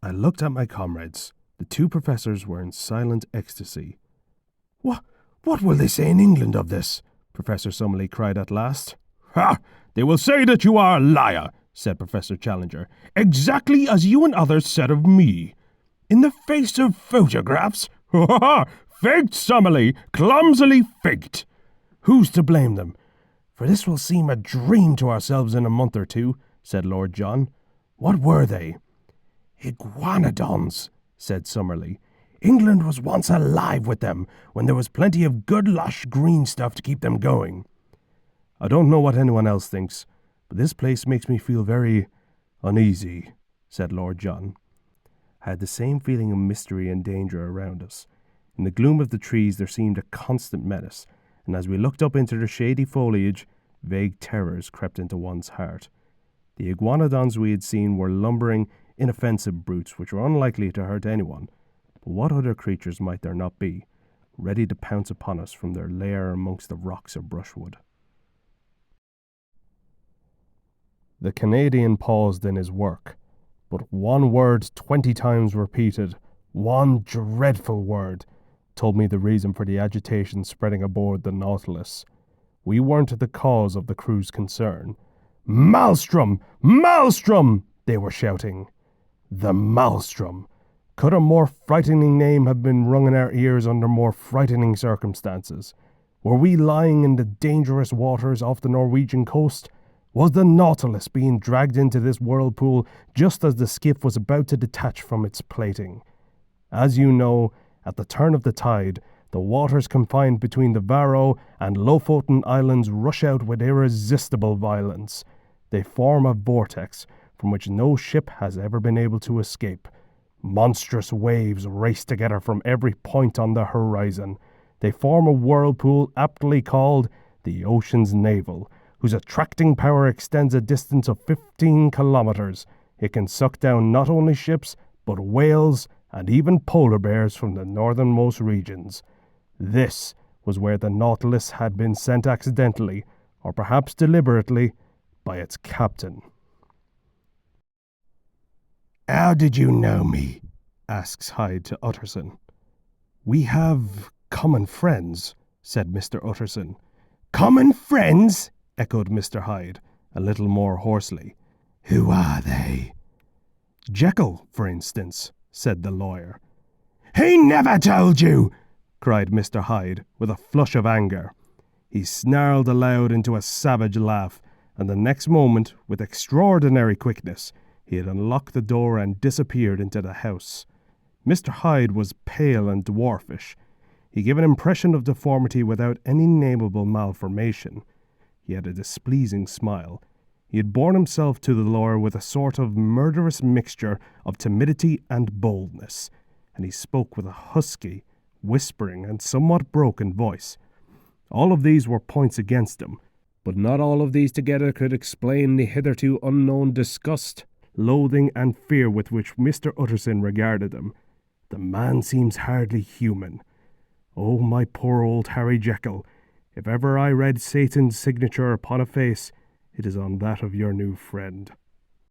I looked at my comrades. The two professors were in silent ecstasy. What will they say in England of this? Professor Summerlee cried at last. Ha! They will say that you are a liar, said Professor Challenger, exactly as you and others said of me. In the face of photographs? Ha ha ha! Faked, Summerlee, clumsily faked. Who's to blame them? For this will seem a dream to ourselves in a month or two, said Lord John. What were they? Iguanodons, said Summerlee. England was once alive with them, when there was plenty of good lush green stuff to keep them going. I don't know what anyone else thinks, but this place makes me feel very uneasy, said Lord John. I had the same feeling of mystery and danger around us. In the gloom of the trees there seemed a constant menace, and as we looked up into the shady foliage, vague terrors crept into one's heart. The iguanodons we had seen were lumbering, inoffensive brutes which were unlikely to hurt anyone. But what other creatures might there not be, ready to pounce upon us from their lair amongst the rocks or brushwood? The Canadian paused in his work, but one word 20 times repeated, one dreadful word, told me the reason for the agitation spreading aboard the Nautilus. We weren't the cause of the crew's concern. "Maelstrom! Maelstrom!" they were shouting. The Maelstrom! Could a more frightening name have been rung in our ears under more frightening circumstances? Were we lying in the dangerous waters off the Norwegian coast? Was the Nautilus being dragged into this whirlpool just as the skiff was about to detach from its plating? As you know, at the turn of the tide, the waters confined between the Faroe and Lofoten Islands rush out with irresistible violence. They form a vortex from which no ship has ever been able to escape. Monstrous waves race together from every point on the horizon. They form a whirlpool aptly called the Ocean's Navel, whose attracting power extends a distance of 15 kilometers. It can suck down not only ships, but whales and even polar bears from the northernmost regions. This was where the Nautilus had been sent accidentally, or perhaps deliberately, by its captain. "How did you know me?" asks Hyde to Utterson. "We have common friends," said Mr. Utterson. "Common friends?" echoed Mr. Hyde, a little more hoarsely. "Who are they?" "Jekyll, for instance," said the lawyer. "He never told you!" cried Mr. Hyde, with a flush of anger. He snarled aloud into a savage laugh, and the next moment, with extraordinary quickness, he had unlocked the door and disappeared into the house. Mr. Hyde was pale and dwarfish. He gave an impression of deformity without any nameable malformation. He had a displeasing smile. He had borne himself to the lawyer with a sort of murderous mixture of timidity and boldness, and he spoke with a husky, whispering, and somewhat broken voice. All of these were points against him, but not all of these together could explain the hitherto unknown disgust, loathing, and fear with which Mr. Utterson regarded him. The man seems hardly human. Oh, my poor old Harry Jekyll, if ever I read Satan's signature upon a face, it is on that of your new friend.